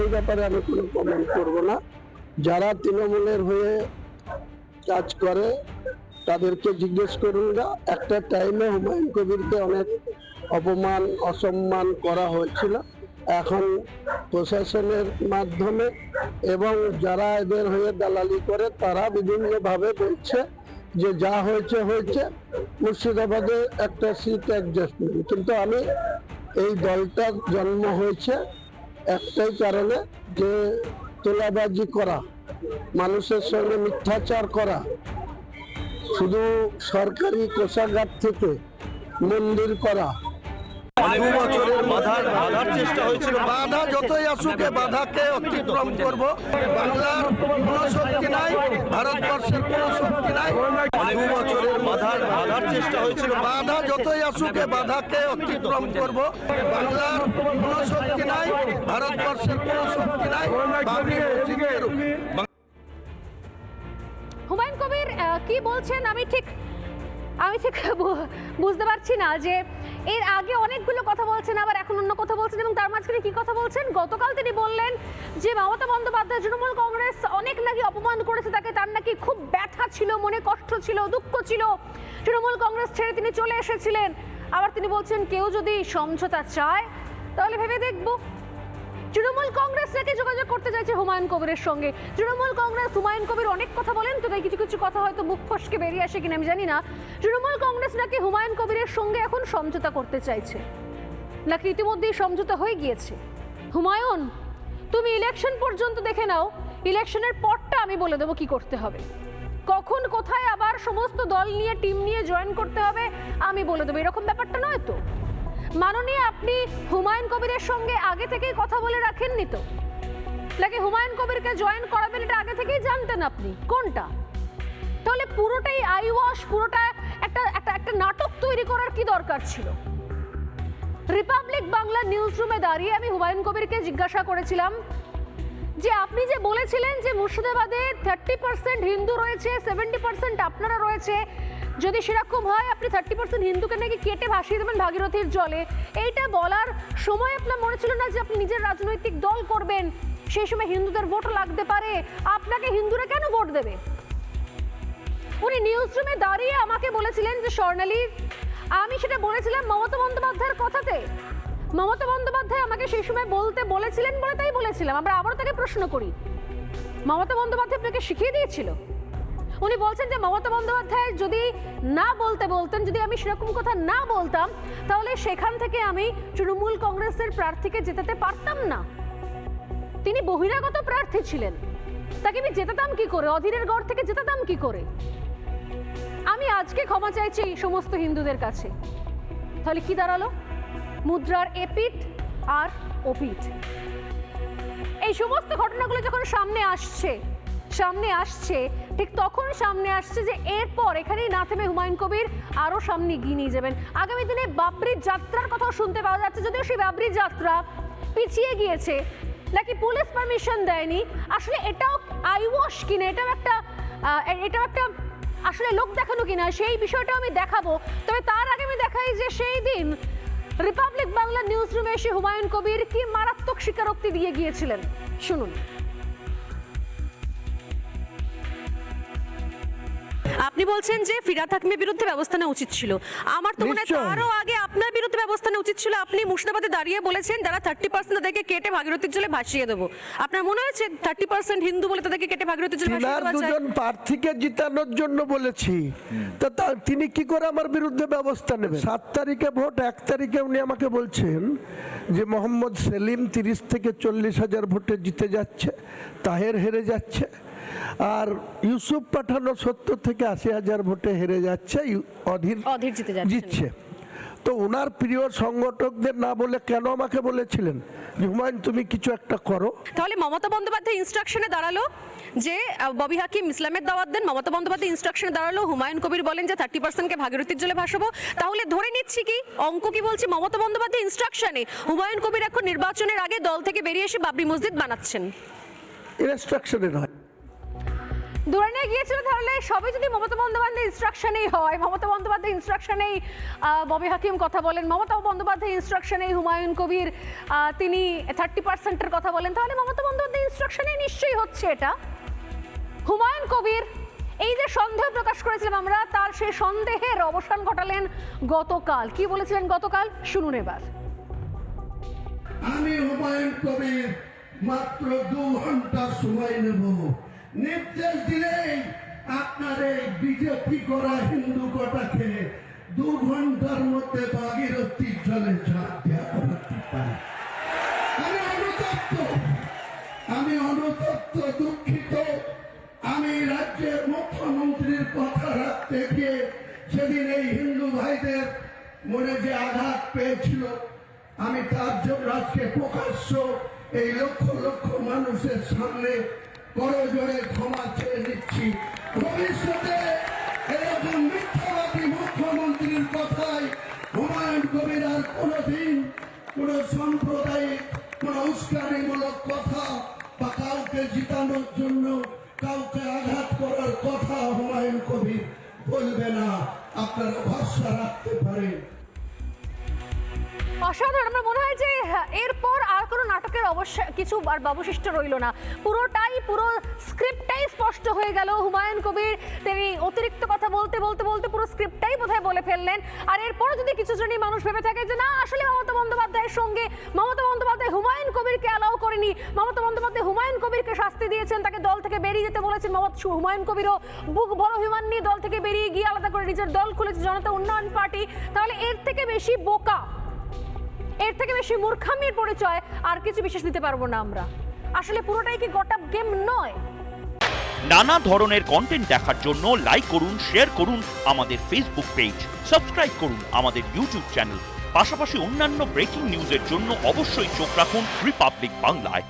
এই ব্যাপারে আমি কোনো কমেন্ট করব না। যারা তৃণমূলের হয়ে কাজ করে তাদেরকে জিজ্ঞেস করুন না। একটা টাইমে হুমায়ুন কবিরকে অনেক অপমান অসম্মান করা হয়েছিল। এখন প্রশাসনের মাধ্যমে এবং যারা এদের হয়ে দালালি করে তারা বিভিন্নভাবে বলছে যে যা হয়েছে হয়েছে, মুর্শিদাবাদে একটা সিট অ্যাডজাস্টমেন্ট। কিন্তু আমি এই দলটার জন্ম হয়েছে একটাই কারণে, যে তোলাবাজি করা, মানুষের সঙ্গে মিথ্যাচার করা, শুধু সরকারি কোষাগার থেকে মন্দির করা। 2 বছরের বাধার চেষ্টা হয়েছিল। বাধা যতই আসুক বাধাকে অতিক্রম করব। বাংলার কোনো শক্তি নাই, ভারতবর্ষের কোনো শক্তি নাই। 2 বছরের বাধার চেষ্টা হয়েছিল। বাধা যতই আসুক বাধাকে অতিক্রম করব। বাংলার কোনো শক্তি নাই, ভারতবর্ষের কোনো শক্তি নাই। হুমায়ুন কবির কি বলছেন আমি ঠিক বুঝতে পারছি না। যে এর আগে অনেকগুলো কথা বলছেন, আবার এখন অন্য কথা বলছেন, এবং তার মাঝখানে কি কথা বলছেন। গতকাল তিনি বললেন যে মমতা বন্দ্যোপাধ্যায় তৃণমূল কংগ্রেস অনেক নাকি অপমান করেছে তাকে, তার নাকি খুব ব্যথা ছিল, মনে কষ্ট ছিল, দুঃখ ছিল, তৃণমূল কংগ্রেস ছেড়ে তিনি চলে এসেছিলেন। আবার তিনি বলছেন কেউ যদি সমঝোতা চায় তাহলে ভেবে দেখবো। তৃণমূল কংগ্রেস নাকি যোগাযোগ করতে চাইছে হুমায়ুন কবিরের সঙ্গে। তৃণমূল কংগ্রেস, হুমায়ুন কবির অনেক কথা বলেন, তো তাই কিছু কিছু কথা হয়তো মুখ ফসকে বেরিয়ে আসে কিনা আমি জানি না। তৃণমূল কংগ্রেস নাকি হুমায়ুন কবিরের সঙ্গে এখন সমঝোতা করতে চাইছে, নাকি ইতিমধ্যেই সমঝোতা হয়ে গিয়েছে। হুমায়ুন, তুমি ইলেকশন পর্যন্ত দেখে নাও, ইলেকশনের পরটা আমি বলে দেবো কি করতে হবে, কখন কোথায় আবার সমস্ত দল নিয়ে টিম নিয়ে জয়েন করতে হবে আমি বলে দেবো। এরকম ব্যাপারটা নয় তো মাননীয়, আপনি হুমায়ুন কবিরের সঙ্গে আগে থেকেই কথা বলে রাখেননি তো? নাকি হুমায়ুন কবিরকে জয়েন করাবেন এটা আগে থেকেই জানতেন আপনি? কোনটা? তাহলে পুরোটাই আইওয়াশ, পুরোটা একটা নাটক তৈরি করার কি দরকার ছিল? রিপাবলিক বাংলা নিউজ রুমে দাঁড়িয়ে আমি হুমায়ুন কবিরকে জিজ্ঞাসা করেছিলাম যে আপনি যে বলেছিলেন যে মুর্শিদাবাদে 30% হিন্দু রয়েছে, 70% আপনারা রয়েছে, যদি সেরকম হয় আপনি 30% হিন্দুকে নাকি কেটে ভাসিয়ে দেবেন ভাগীরথীর জলে, এইটা বলার সময় আপনার মনে ছিল না যে আপনি নিজের রাজনৈতিক দল করবেন, সেই সময় হিন্দুদের ভোট লাগতে পারে, আপনাকে হিন্দুরা কেন ভোট দেবে? উনি নিউজ রুমে দাঁড়িয়ে আমাকে বলেছিলেন যে স্বর্ণালী, আমি সেটা বলেছিলাম মমতা বন্দ্যোপাধ্যায়ের কথাতে। মমতা বন্দ্যোপাধ্যায় আমাকে সেই সময় বলতে বলেছিলেন বলে তাই বলেছিলাম। আমরা আবারও তাকে প্রশ্ন করি, মমতা বন্দ্যোপাধ্যায় আপনাকে শিখিয়ে দিয়েছিল? উনি বলছেন যে মমতা বন্দ্যোপাধ্যায় যদি না বলতেন, যদি আমি সেরকম কথা না বলতাম, তাহলে সেখান থেকে আমি তৃণমূল কংগ্রেসের প্রার্থীকে জেতাতে পারতাম না। তিনি বহিরাগত প্রার্থী ছিলেন, তাকে আমি জেতাতাম কি করে? অধীরের গড় থেকে জেতাতাম কি করে? আমি আজকে ক্ষমা চাইছি এই সমস্ত হিন্দুদের কাছে। তাহলে কি দাঁড়ালো? মুদ্রার এপিঠ আর ওপিঠ। এই সমস্ত ঘটনাগুলো যখন সামনে আসছে ঠিক তখন সামনে আসছে যে এরপর এখানেই না থেমে হুমায়ুন কবির আরো সামনে এগিয়ে নিয়ে যাবেন। আগামী দিনে বাবরি যাত্রার কথাও শুনতে পাওয়া যাচ্ছে, যদিও সেই বাবরি যাত্রা পিছিয়ে গিয়েছে, নাকি পুলিশ পারমিশন দেয়নি। আসলে এটাও আইওয়াশ কিনা, এটাও একটা আসলে লোক দেখানো কিনা, সেই বিষয়টাও আমি দেখাবো। তবে তার আগে আমি দেখাই যে সেই দিন রিপাবলিক বাংলা নিউজ রুমে এসে হুমায়ুন কবির কি মারাত্মক স্বীকারোক্তি দিয়ে গিয়েছিলেন, শুনুন। আপনি বলছেন যে ফিরাদ হাকিমের বিরুদ্ধে ব্যবস্থা নেওয়া উচিত ছিল। আমার তো মনে হয় তারও আগে আপনার বিরুদ্ধে ব্যবস্থা নেওয়া উচিত ছিল। আপনি মুর্শিদাবাদে দাঁড়িয়ে বলেছেন যারা 30% তাদেরকে কেটে ভাগীরথীর জলে ভাসিয়ে দেবো। আপনার মনে হয়েছে 30% হিন্দু বলে তাদেরকে কেটে ভাগীরথীর জলে ভাসিয়ে দেওয়া যায়? দুজন প্রার্থীকে জিতানোর জন্য বলেছি, তো তিনি কি করে আমার বিরুদ্ধে ব্যবস্থা নেবেন? 7 তারিখে ভোট, 1 তারিখে উনি আমাকে বলছেন যে মোহাম্মদ সেলিম 30 থেকে 40 হাজার ভোটে জিতে যাচ্ছে, তাহের হেরে যাচ্ছে, আর ইউসুফ পাঠানো 70 থেকে 80 হাজার ভোটে হেরে যাচ্ছে, অধীর জিতছে। তো ওনার প্রিয় সংগঠকদের না বলে কেন আমাকে বলেছিলেন যে হুমায়ুন তুমি কিছু একটা করো? তাহলে মমতা বন্দ্যোপাধ্যায় ইনস্ট্রাকশনে দাঁড়ালো যে ববি হাকিম ইসলামের দাওয়াত দেন, মমতা বন্দ্যোপাধ্যায় ইনস্ট্রাকশনে দাঁড়ালো হুমায়ুন কবির বলেন যে 30%কে ভাগীরথীর জলে ভাসাবো। তাহলে ধরে নিচ্ছি কি অঙ্ক কি বলছি, মমতা বন্দ্যোপাধ্যায় ইনস্ট্রাকশনে হুমায়ুন কবির এখন নির্বাচনের আগে দল থেকে বেরিয়ে এসে বাবরি মসজিদ বানাচ্ছেন। ইনস্ট্রাকশনে নয়, ধরে নিয়ে গিয়েছিল তাহলে সবই যদি মমতা বন্দ্যোপাধ্যায়ের ইনস্ট্রাকশনেই হয়, মমতা বন্দ্যোপাধ্যায়ের ইনস্ট্রাকশনেই ববি হাকিম কথা বলেন, মমতা বন্দ্যোপাধ্যায়ের ইনস্ট্রাকশনেই হুমায়ুন কবির তিনি 30%-এর কথা বলেন, তাহলে মমতা বন্দ্যোপাধ্যায়ের ইনস্ট্রাকশনেই নিশ্চয়ই হচ্ছে এটা। হুমায়ুন কবির এই যে সন্দেহ প্রকাশ করেছিলাম আমরা, তার সেই সন্দেহের অবসান ঘটালেন গতকাল। কি বলেছিলেন গতকাল শুনুন এবার। আমি হুমায়ুন কবির মাত্র 2 ঘন্টা সময় নেব, নির্দেশ দিলেই আপনার এই বিজেপি করা হিন্দু কটাকে 2 ঘন্টার মধ্যে ভাগীরথীর জলে ঝাঁপ দেওয়া করতে পারি। আমি অনুতপ্ত, দুঃখিত। আমি রাজ্যের মুখ্যমন্ত্রীর কথা রাখতে গিয়ে সেদিন এই হিন্দু ভাইদের মনে যে আঘাত পেয়েছিল, আমি তার জন্য আজকে প্রকাশ্য এই লক্ষ লক্ষ মানুষের সামনে করজোড়ে ক্ষমা চেয়ে নিচ্ছি। ভবিষ্যতে এরকম মিথ্যাবাদী মুখ্যমন্ত্রীর কথায় হুমায়ুন কবির আর কোনোদিন কোন সাম্প্রদায়িক কোন উস্কানিমূলক কথা বা কাউকে জিতানোর জন্য কাউকে আঘাত করার কথা হুমায়ুন কবির বলবে না, আপনারা ভরসা রাখতে পারেন। অসাধারণ। আমার মনে হয় যে এরপর আর কোনো নাটকের কিছু আর অবশিষ্ট রইল না, পুরো স্ক্রিপ্টটাই স্পষ্ট হয়ে গেল। হুমায়ুন কবির তিনি অতিরিক্ত কথা বলতে বলতে বলতে পুরো স্ক্রিপ্টটাই বোধহয় বলে ফেললেন। আর এরপরও যদি কিছু শ্রেণী মানুষ ভেবে থাকে যে না আসলে মমতা বন্দ্যোপাধ্যায়ের সঙ্গে মমতা বন্দ্যোপাধ্যায় হুমায়ুন কবিরকে অ্যালাউ করেনি, মমতা বন্দ্যোপাধ্যায় হুমায়ুন কবিরকে শাস্তি দিয়েছেন, তাকে দল থেকে বেরিয়ে যেতে বলেছেন, হুমায়ুন কবিরও বুক বড় অভিমান নিয়ে দল থেকে বেরিয়ে গিয়ে আলাদা করে নিজের দল খুলেছে জনতা উন্নয়ন পার্টি, তাহলে এর থেকে বেশি বোকা, এর থেকে বেশি মূর্খামির পরিচয় আর কিছু বিশেষ দিতে পারবো না আমরা। আসলে পুরোটাই কি গট আপ গেম নয়? নানা ধরনের কন্টেন্ট দেখার জন্য লাইক করুন, শেয়ার করুন আমাদের ফেসবুক পেজ, সাবস্ক্রাইব করুন আমাদের ইউটিউব চ্যানেল। পাশাপাশি অন্যান্য ব্রেকিং নিউজের জন্য অবশ্যই চোখ রাখুন রিপাবলিক বাংলায়।